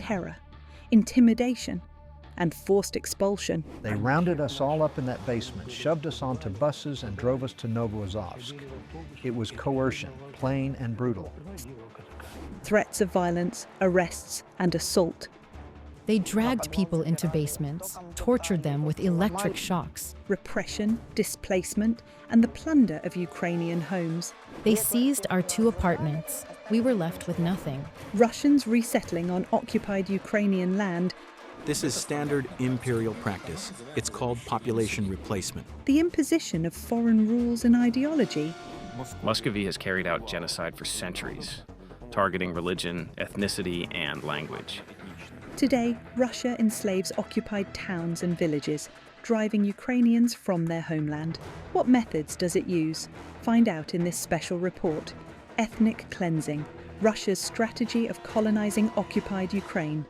terror, intimidation, and forced expulsion. They rounded us all up in that basement, shoved us onto buses, and drove us to Novoazovsk. It was coercion, plain and brutal. Threats of violence, arrests, and assault. They dragged people into basements, tortured them with electric shocks. Repression, displacement, and the plunder of Ukrainian homes. They seized our 2 apartments. We were left with nothing. Russians resettling on occupied Ukrainian land. This is standard Imperial practice. It's called population replacement. The imposition of foreign rules and ideology. Muscovy has carried out genocide for centuries, targeting religion, ethnicity, and language. Today, Russia enslaves occupied towns and villages, driving Ukrainians from their homeland. What methods does it use? Find out in this special report, Ethnic Cleansing, Russia's Strategy of Colonizing Occupied Ukraine.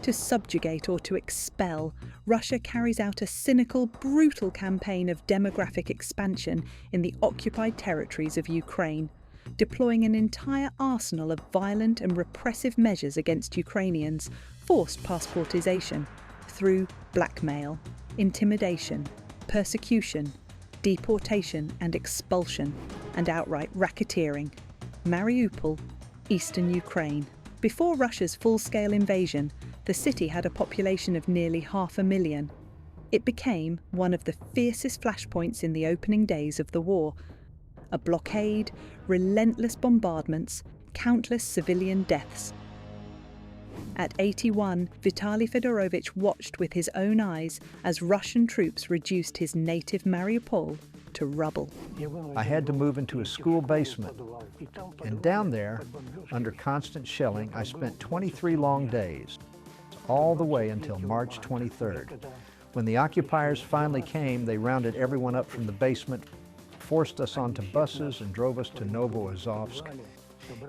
To subjugate or to expel, Russia carries out a cynical, brutal campaign of demographic expansion in the occupied territories of Ukraine, deploying an entire arsenal of violent and repressive measures against Ukrainians, forced passportization, through blackmail, intimidation, persecution, deportation and expulsion, and outright racketeering. Mariupol, eastern Ukraine. Before Russia's full-scale invasion, the city had a population of nearly 500,000. It became one of the fiercest flashpoints in the opening days of the war. A blockade, relentless bombardments, countless civilian deaths. At 81, Vitaly Fedorovich watched with his own eyes as Russian troops reduced his native Mariupol to rubble. I had to move into a school basement, and down there, under constant shelling, I spent 23 long days, all the way until March 23rd. When the occupiers finally came, they rounded everyone up from the basement, forced us onto buses, and drove us to Novoazovsk.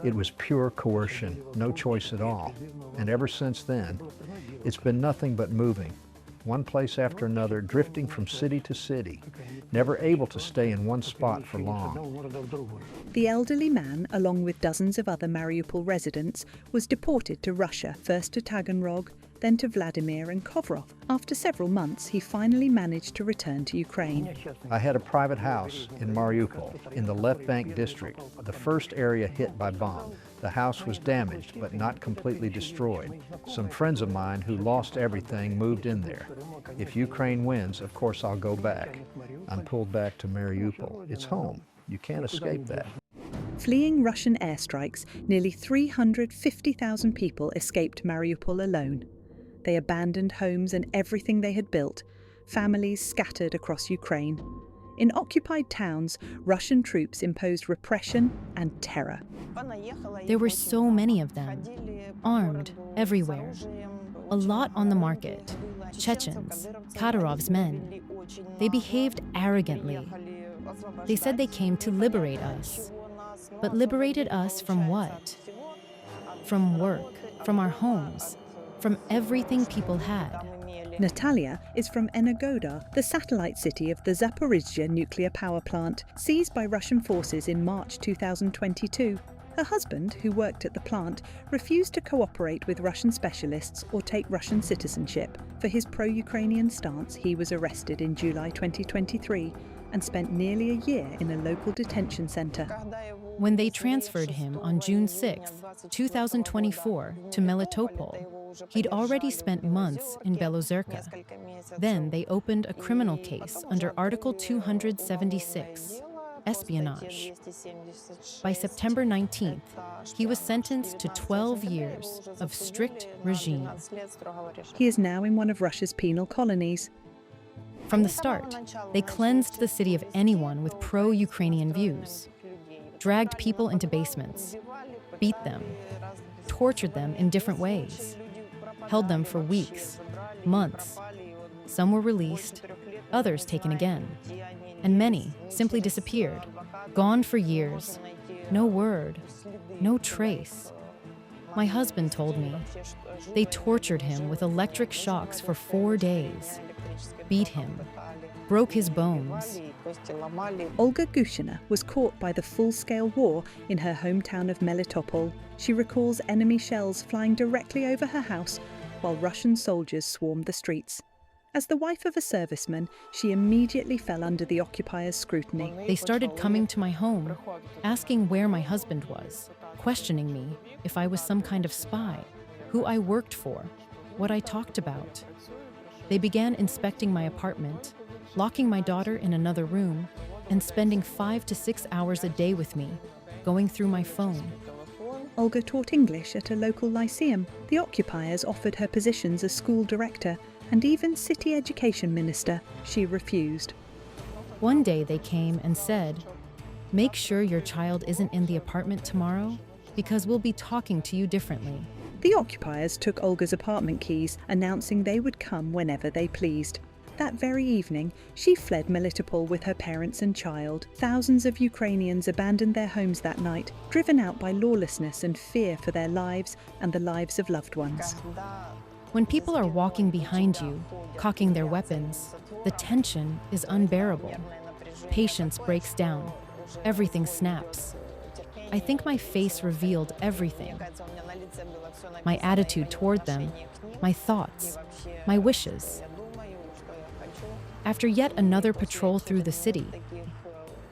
It was pure coercion, no choice at all. And ever since then, it's been nothing but moving, one place after another, drifting from city to city, never able to stay in one spot for long. The elderly man, along with dozens of other Mariupol residents, was deported to Russia, first to Taganrog, then to Vladimir and Kovrov. After several months, he finally managed to return to Ukraine. I had a private house in Mariupol, in the left bank district, the first area hit by bomb. The house was damaged, but not completely destroyed. Some friends of mine who lost everything moved in there. If Ukraine wins, of course I'll go back. I'm pulled back to Mariupol. It's home. You can't escape that. Fleeing Russian airstrikes, nearly 350,000 people escaped Mariupol alone. They abandoned homes and everything they had built, families scattered across Ukraine. In occupied towns, Russian troops imposed repression and terror. There were so many of them, armed everywhere. A lot on the market. Chechens, Kadyrov's men. They behaved arrogantly. They said they came to liberate us. But liberated us from what? From work, from our homes, from everything people had. Natalia is from Energoda, the satellite city of the Zaporizhzhia nuclear power plant, seized by Russian forces in March 2022. Her husband, who worked at the plant, refused to cooperate with Russian specialists or take Russian citizenship. For his pro-Ukrainian stance, he was arrested in July 2023 and spent nearly a year in a local detention center. When they transferred him on June 6, 2024, to Melitopol, he'd already spent months in Belozerka. Then they opened a criminal case under Article 276, espionage. By September 19th, he was sentenced to 12 years of strict regime. He is now in one of Russia's penal colonies. From the start, they cleansed the city of anyone with pro-Ukrainian views, dragged people into basements, beat them, tortured them in different ways, held them for weeks, months. Some were released, others taken again, and many simply disappeared, gone for years, no word, no trace. My husband told me they tortured him with electric shocks for 4 days, beat him, broke his bones. Olga Gushina was caught by the full-scale war in her hometown of Melitopol. She recalls enemy shells flying directly over her house while Russian soldiers swarmed the streets. As the wife of a serviceman, she immediately fell under the occupiers' scrutiny. They started coming to my home, asking where my husband was, questioning me if I was some kind of spy, who I worked for, what I talked about. They began inspecting my apartment, locking my daughter in another room, and spending 5 to 6 hours a day with me, going through my phone. Olga taught English at a local lyceum. The occupiers offered her positions as school director and even city education minister. She refused. One day they came and said, "Make sure your child isn't in the apartment tomorrow, because we'll be talking to you differently." The occupiers took Olga's apartment keys, announcing they would come whenever they pleased. That very evening, she fled Melitopol with her parents and child. Thousands of Ukrainians abandoned their homes that night, driven out by lawlessness and fear for their lives and the lives of loved ones. When people are walking behind you, cocking their weapons, the tension is unbearable. Patience breaks down. Everything snaps. I think my face revealed everything. My attitude toward them, my thoughts, my wishes. After yet another patrol through the city,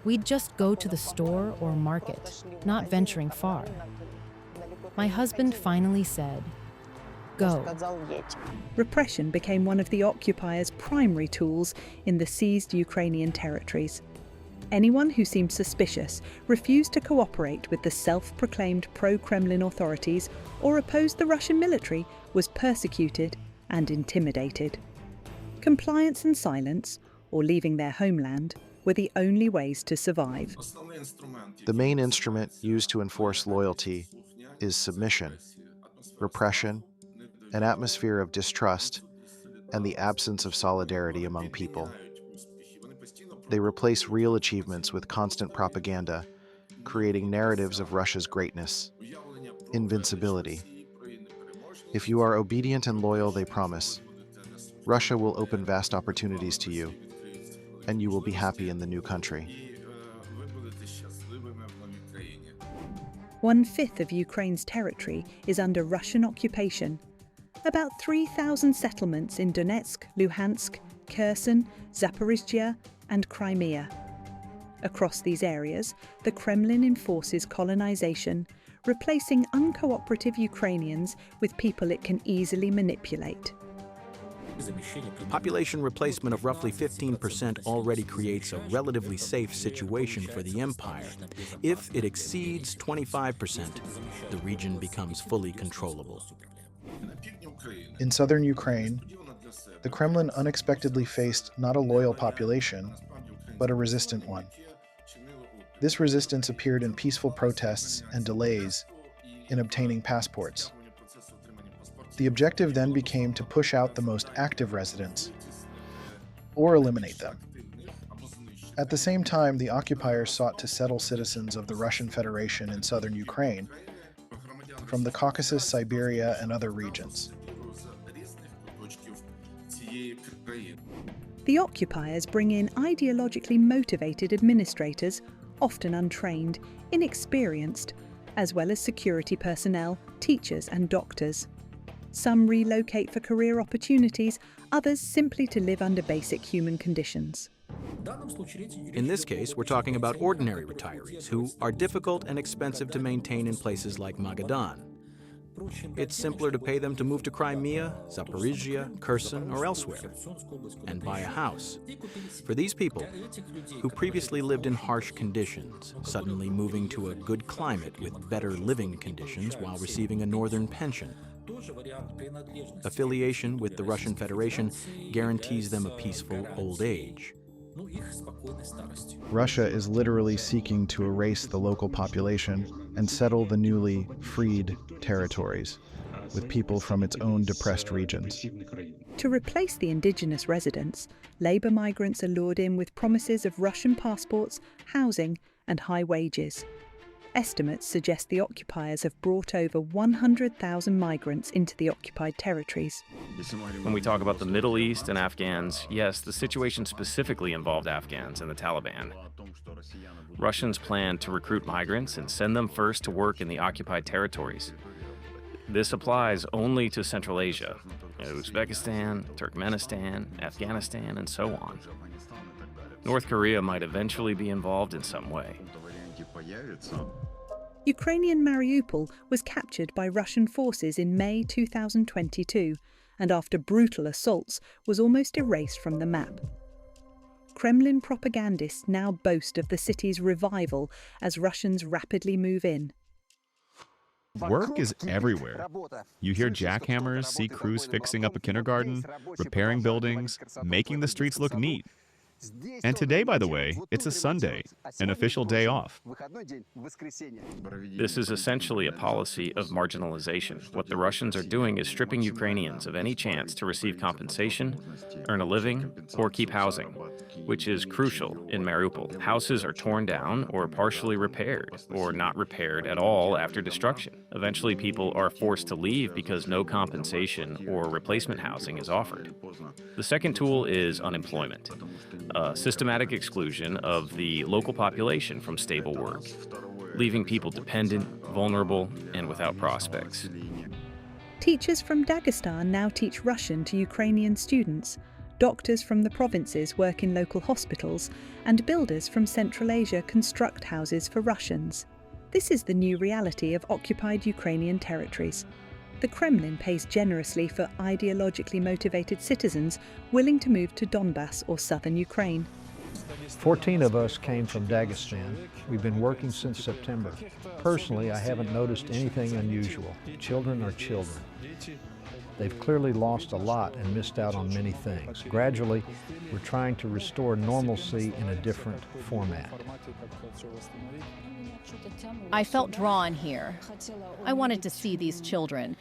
we'd just go to the store or market, not venturing far. My husband finally said, "Go." Repression became one of the occupiers' primary tools in the seized Ukrainian territories. Anyone who seemed suspicious, refused to cooperate with the self-proclaimed pro-Kremlin authorities, or opposed the Russian military was persecuted and intimidated. Compliance and silence, or leaving their homeland, were the only ways to survive. The main instrument used to enforce loyalty is submission, repression, an atmosphere of distrust, and the absence of solidarity among people. They replace real achievements with constant propaganda, creating narratives of Russia's greatness, invincibility. If you are obedient and loyal, they promise, Russia will open vast opportunities to you, and you will be happy in the new country. 1/5 of Ukraine's territory is under Russian occupation. About 3,000 settlements in Donetsk, Luhansk, Kherson, Zaporizhzhia, and Crimea. Across these areas, the Kremlin enforces colonization, replacing uncooperative Ukrainians with people it can easily manipulate. Population replacement of roughly 15% already creates a relatively safe situation for the empire. If it exceeds 25%, the region becomes fully controllable. In southern Ukraine, the Kremlin unexpectedly faced not a loyal population, but a resistant one. This resistance appeared in peaceful protests and delays in obtaining passports. The objective then became to push out the most active residents, or eliminate them. At the same time, the occupiers sought to settle citizens of the Russian Federation in southern Ukraine from the Caucasus, Siberia, and other regions. The occupiers bring in ideologically motivated administrators, often untrained, inexperienced, as well as security personnel, teachers and doctors. Some relocate for career opportunities, others simply to live under basic human conditions. In this case, we're talking about ordinary retirees who are difficult and expensive to maintain in places like Magadan. It's simpler to pay them to move to Crimea, Zaporizhzhia, Kherson, or elsewhere, and buy a house. For these people, who previously lived in harsh conditions, suddenly moving to a good climate with better living conditions while receiving a northern pension. Affiliation with the Russian Federation guarantees them a peaceful old age. Russia is literally seeking to erase the local population and settle the newly freed territories with people from its own depressed regions. To replace the indigenous residents, labour migrants are lured in with promises of Russian passports, housing and high wages. Estimates suggest the occupiers have brought over 100,000 migrants into the occupied territories. When we talk about the Middle East and Afghans, yes, the situation specifically involved Afghans and the Taliban. Russians plan to recruit migrants and send them first to work in the occupied territories. This applies only to Central Asia, Uzbekistan, Turkmenistan, Afghanistan, and so on. North Korea might eventually be involved in some way. Ukrainian Mariupol was captured by Russian forces in May 2022 and after brutal assaults was almost erased from the map. Kremlin propagandists now boast of the city's revival as Russians rapidly move in. Work is everywhere. You hear jackhammers, see crews fixing up a kindergarten, repairing buildings, making the streets look neat. And today, by the way, it's a Sunday, an official day off. This is essentially a policy of marginalization. What the Russians are doing is stripping Ukrainians of any chance to receive compensation, earn a living, or keep housing, which is crucial in Mariupol. Houses are torn down or partially repaired, or not repaired at all after destruction. Eventually, people are forced to leave because no compensation or replacement housing is offered. The second tool is unemployment. Systematic exclusion of the local population from stable work, leaving people dependent, vulnerable, and without prospects. Teachers from Dagestan now teach Russian to Ukrainian students. Doctors from the provinces work in local hospitals, and builders from Central Asia construct houses for Russians. This is the new reality of occupied Ukrainian territories. The Kremlin pays generously for ideologically motivated citizens willing to move to Donbass or southern Ukraine. 14 of us came from Dagestan. We've been working since September. Personally, I haven't noticed anything unusual. Children are children. They've clearly lost a lot and missed out on many things. Gradually, we're trying to restore normalcy in a different format. I felt drawn here. I wanted to see these children.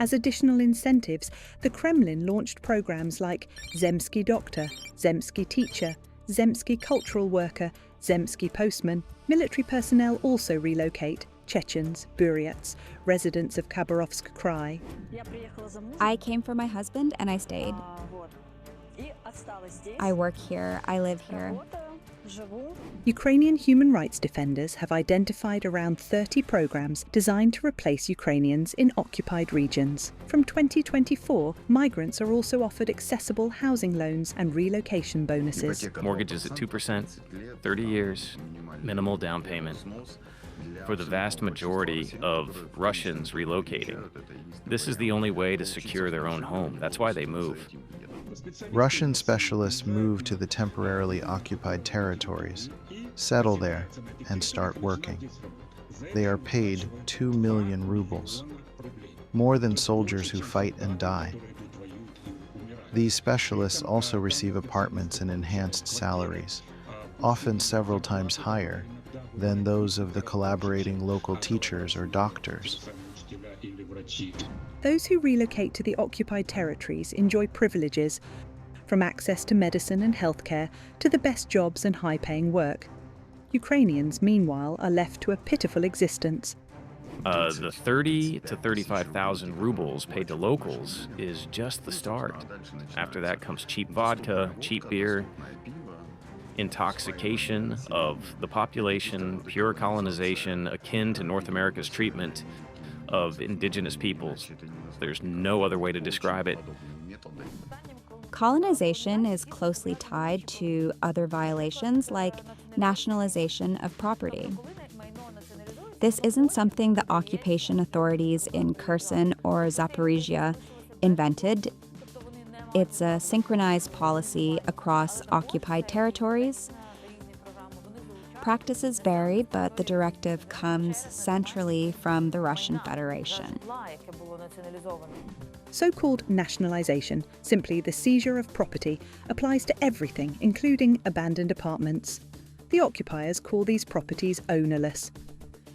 As additional incentives, the Kremlin launched programs like Zemsky Doctor, Zemsky Teacher, Zemsky Cultural Worker, Zemsky Postman. Military personnel also relocate: Chechens, Buryats, residents of Khabarovsk Krai. I came for my husband and I stayed. I work here, I live here. Ukrainian human rights defenders have identified around 30 programs designed to replace Ukrainians in occupied regions. From 2024, migrants are also offered accessible housing loans and relocation bonuses. Mortgages at 2%, 30 years, minimal down payment. For the vast majority of Russians relocating, this is the only way to secure their own home. That's why they move. Russian specialists move to the temporarily occupied territories, settle there, and start working. They are paid 2 million rubles, more than soldiers who fight and die. These specialists also receive apartments and enhanced salaries, often several times higher than those of the collaborating local teachers or doctors. Those who relocate to the occupied territories enjoy privileges, from access to medicine and healthcare to the best jobs and high-paying work. Ukrainians, meanwhile, are left to a pitiful existence. The 30 to 35,000 rubles paid to locals is just the start. After that comes cheap vodka, cheap beer, intoxication of the population, pure colonization akin to North America's treatment of indigenous peoples. There's no other way to describe it. Colonization is closely tied to other violations like nationalization of property. This isn't something the occupation authorities in Kherson or Zaporizhia invented. It's a synchronized policy across occupied territories. Practices vary, but the directive comes centrally from the Russian Federation. So-called nationalization, simply the seizure of property, applies to everything, including abandoned apartments. The occupiers call these properties ownerless.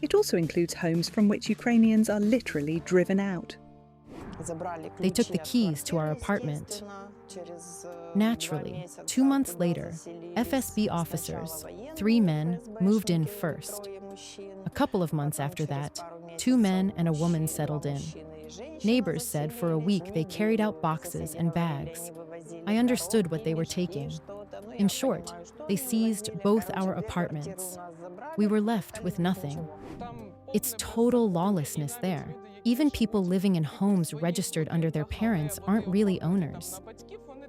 It also includes homes from which Ukrainians are literally driven out. They took the keys to our apartment. Naturally, 2 months later, FSB officers, 3 men, moved in first. A couple of months after that, 2 men and a woman settled in. Neighbors said for a week they carried out boxes and bags. I understood what they were taking. In short, they seized both our apartments. We were left with nothing. It's total lawlessness there. Even people living in homes registered under their parents aren't really owners.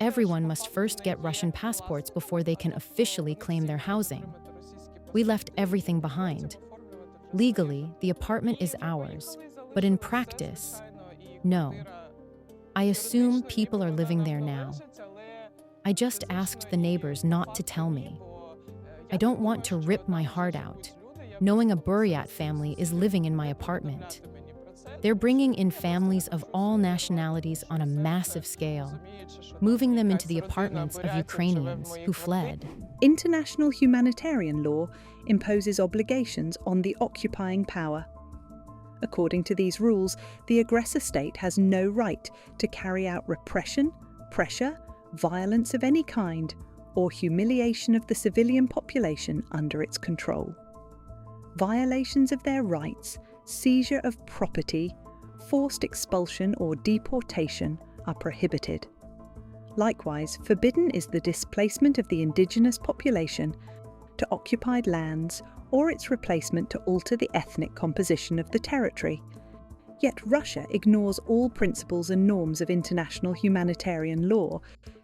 Everyone must first get Russian passports before they can officially claim their housing. We left everything behind. Legally, the apartment is ours, but in practice, no. I assume people are living there now. I just asked the neighbors not to tell me. I don't want to rip my heart out, knowing a Buryat family is living in my apartment. They're bringing in families of all nationalities on a massive scale, moving them into the apartments of Ukrainians who fled. International humanitarian law imposes obligations on the occupying power. According to these rules, the aggressor state has no right to carry out repression, pressure, violence of any kind, or humiliation of the civilian population under its control. Violations of their rights, seizure of property, forced expulsion or deportation are prohibited. Likewise, forbidden is the displacement of the indigenous population to occupied lands or its replacement to alter the ethnic composition of the territory. Yet Russia ignores all principles and norms of international humanitarian law,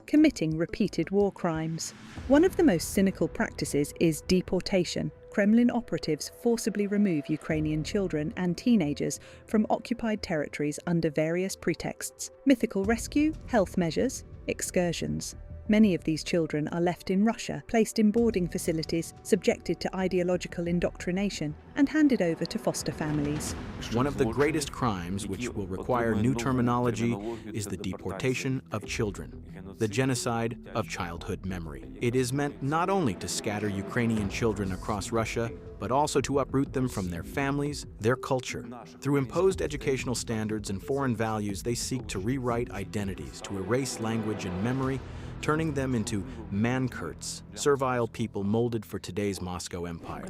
committing repeated war crimes. One of the most cynical practices is deportation. Kremlin operatives forcibly remove Ukrainian children and teenagers from occupied territories under various pretexts: mythical rescue, health measures, excursions. Many of these children are left in Russia, placed in boarding facilities, subjected to ideological indoctrination, and handed over to foster families. One of the greatest crimes, which will require new terminology, is the deportation of children, the genocide of childhood memory. It is meant not only to scatter Ukrainian children across Russia, but also to uproot them from their families, their culture. Through imposed educational standards and foreign values, they seek to rewrite identities, to erase language and memory, turning them into mankurts, servile people molded for today's Moscow Empire.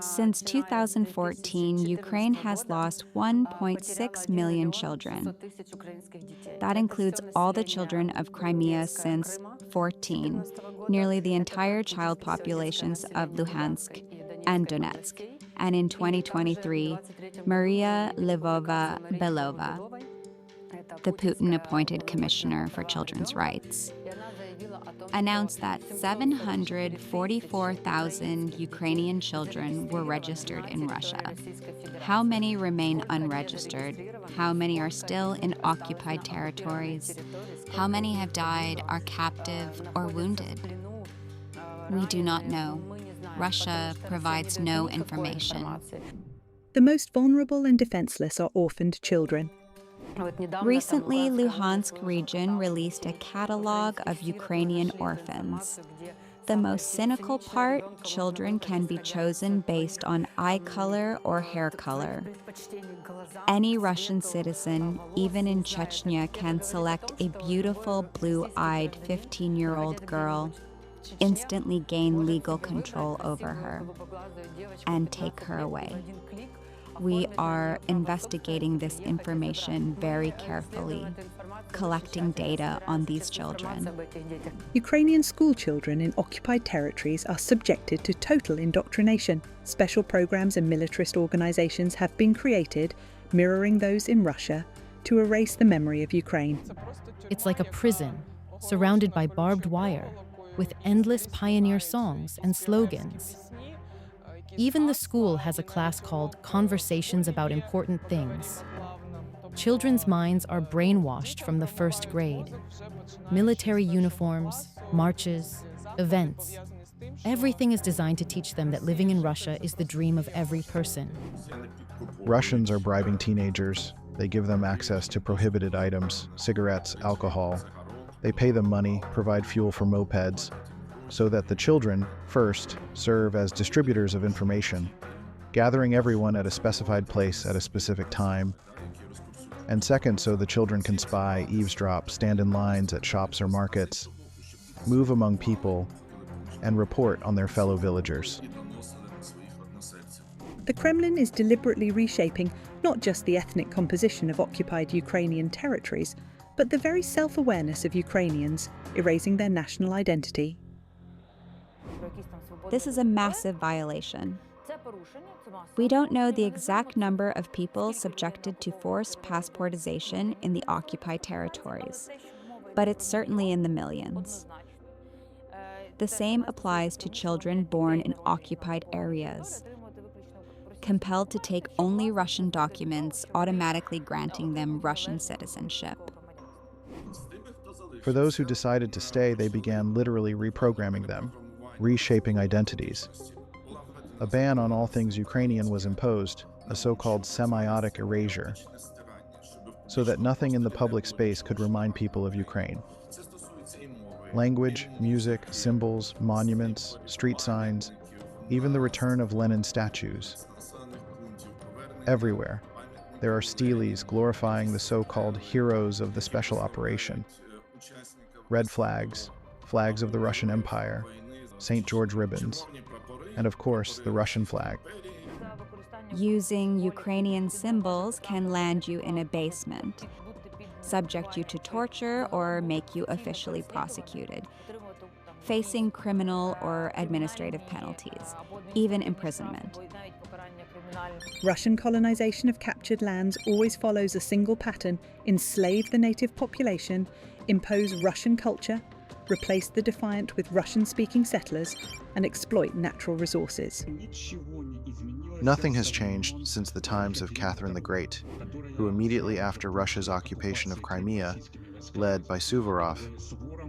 Since 2014, Ukraine has lost 1.6 million children. That includes all the children of Crimea since 14, nearly the entire child populations of Luhansk and Donetsk, and in 2023, Maria Lvova-Belova, the Putin-appointed Commissioner for Children's Rights, announced that 744,000 Ukrainian children were registered in Russia. How many remain unregistered? How many are still in occupied territories? How many have died, are captive, or wounded? We do not know. Russia provides no information. The most vulnerable and defenseless are orphaned children. Recently, Luhansk region released a catalog of Ukrainian orphans. The most cynical part, children can be chosen based on eye color or hair color. Any Russian citizen, even in Chechnya, can select a beautiful blue-eyed 15-year-old girl, instantly gain legal control over her, and take her away. We are investigating this information very carefully, collecting data on these children. Ukrainian school children in occupied territories are subjected to total indoctrination. Special programs and militarist organizations have been created, mirroring those in Russia, to erase the memory of Ukraine. It's like a prison, surrounded by barbed wire, with endless pioneer songs and slogans. Even the school has a class called Conversations About Important Things. Children's minds are brainwashed from the first grade. Military uniforms, marches, events. Everything is designed to teach them that living in Russia is the dream of every person. Russians are bribing teenagers. They give them access to prohibited items, cigarettes, alcohol. They pay them money, provide fuel for mopeds, so that the children, first, serve as distributors of information, gathering everyone at a specified place at a specific time. And second, so the children can spy, eavesdrop, stand in lines at shops or markets, move among people, and report on their fellow villagers. The Kremlin is deliberately reshaping not just the ethnic composition of occupied Ukrainian territories, but the very self-awareness of Ukrainians, erasing their national identity. This is a massive violation. We don't know the exact number of people subjected to forced passportization in the occupied territories, but it's certainly in the millions. The same applies to children born in occupied areas, compelled to take only Russian documents, automatically granting them Russian citizenship. For those who decided to stay, they began literally reprogramming them, reshaping identities. A ban on all things Ukrainian was imposed, a so-called semiotic erasure, so that nothing in the public space could remind people of Ukraine. Language, music, symbols, monuments, street signs, even the return of Lenin statues. Everywhere, there are steles glorifying the so-called heroes of the special operation. Red flags, flags of the Russian Empire, St. George ribbons, and of course, the Russian flag. Using Ukrainian symbols can land you in a basement, subject you to torture, or make you officially prosecuted, facing criminal or administrative penalties, even imprisonment. Russian colonization of captured lands always follows a single pattern: enslave the native population, impose Russian culture, replace the defiant with Russian-speaking settlers, and exploit natural resources. Nothing has changed since the times of Catherine the Great, who immediately after Russia's occupation of Crimea, led by Suvorov,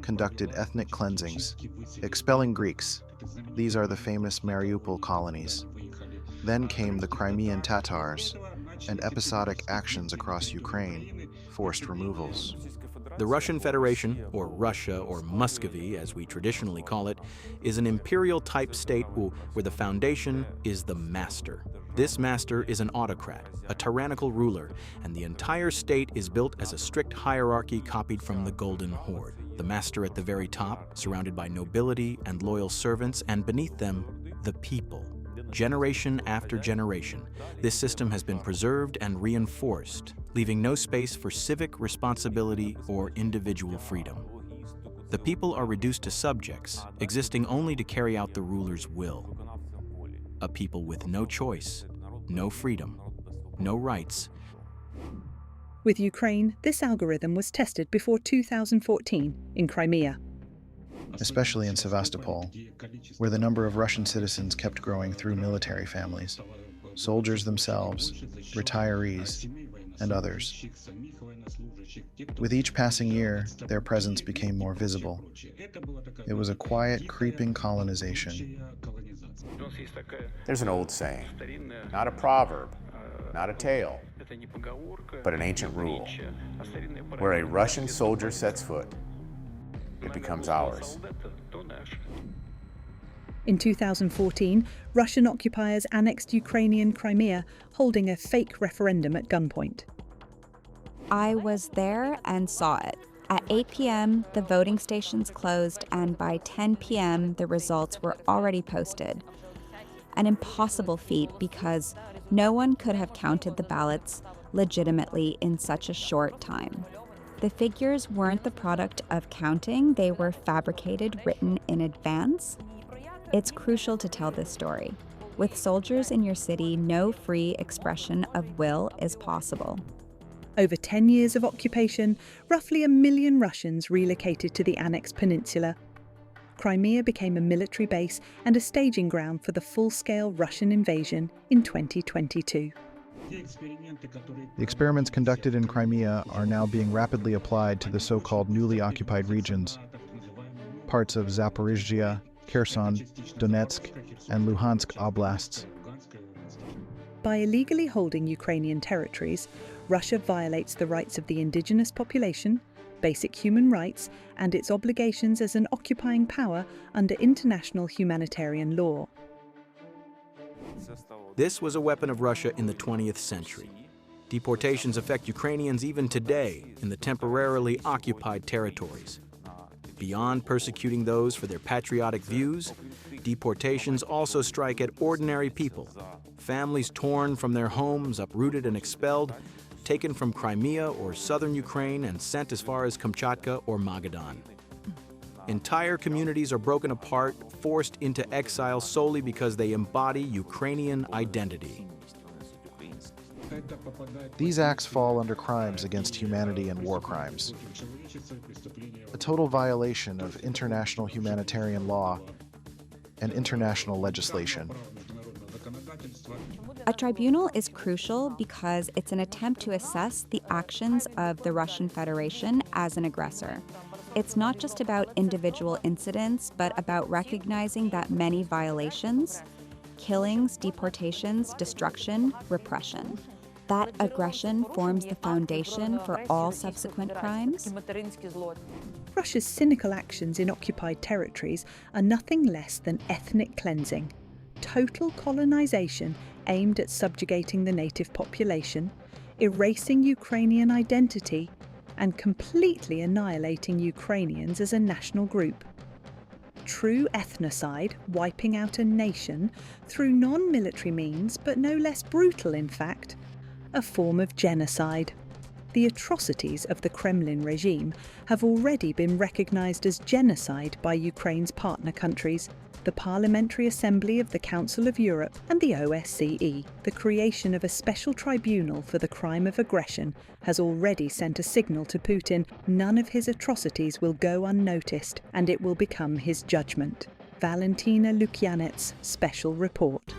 conducted ethnic cleansings, expelling Greeks. These are the famous Mariupol colonies. Then came the Crimean Tatars, and episodic actions across Ukraine, forced removals. The Russian Federation, or Russia or Muscovy as we traditionally call it, is an imperial-type state where the foundation is the master. This master is an autocrat, a tyrannical ruler, and the entire state is built as a strict hierarchy copied from the Golden Horde. The master at the very top, surrounded by nobility and loyal servants, and beneath them, the people. Generation after generation, this system has been preserved and reinforced, leaving no space for civic responsibility or individual freedom. The people are reduced to subjects, existing only to carry out the ruler's will. A people with no choice, no freedom, no rights. With Ukraine, this algorithm was tested before 2014 in Crimea. Especially in Sevastopol, where the number of Russian citizens kept growing through military families, soldiers themselves, retirees, and others. With each passing year, their presence became more visible. It was a quiet, creeping colonization. There's an old saying, not a proverb, not a tale, but an ancient rule. Where a Russian soldier sets foot, it becomes ours. In 2014, Russian occupiers annexed Ukrainian Crimea, holding a fake referendum at gunpoint. I was there and saw it. At 8 p.m., the voting stations closed, and by 10 p.m., the results were already posted. An impossible feat because no one could have counted the ballots legitimately in such a short time. The figures weren't the product of counting, they were fabricated, written in advance. It's crucial to tell this story. With soldiers in your city, no free expression of will is possible. Over 10 years of occupation, roughly 1 million Russians relocated to the annexed peninsula. Crimea became a military base and a staging ground for the full-scale Russian invasion in 2022. The experiments conducted in Crimea are now being rapidly applied to the so-called newly occupied regions. Parts of Zaporizhzhia, Kherson, Donetsk, and Luhansk oblasts. By illegally holding Ukrainian territories, Russia violates the rights of the indigenous population, basic human rights, and its obligations as an occupying power under international humanitarian law. This was a weapon of Russia in the 20th century. Deportations affect Ukrainians even today in the temporarily occupied territories. Beyond persecuting those for their patriotic views, deportations also strike at ordinary people, families torn from their homes, uprooted and expelled, taken from Crimea or southern Ukraine and sent as far as Kamchatka or Magadan. Entire communities are broken apart, forced into exile solely because they embody Ukrainian identity. These acts fall under crimes against humanity and war crimes, a total violation of international humanitarian law and international legislation. A tribunal is crucial because it's an attempt to assess the actions of the Russian Federation as an aggressor. It's not just about individual incidents, but about recognizing that many violations, killings, deportations, destruction, repression, that aggression forms the foundation for all subsequent crimes. Russia's cynical actions in occupied territories are nothing less than ethnic cleansing, total colonization aimed at subjugating the native population, erasing Ukrainian identity, and completely annihilating Ukrainians as a national group. True ethnocide, wiping out a nation through non-military means, but no less brutal in fact, a form of genocide. The atrocities of the Kremlin regime have already been recognised as genocide by Ukraine's partner countries, the Parliamentary Assembly of the Council of Europe and the OSCE. The creation of a special tribunal for the crime of aggression has already sent a signal to Putin: none of his atrocities will go unnoticed, and it will become his judgment. Valentina Lukyanets, Special Report.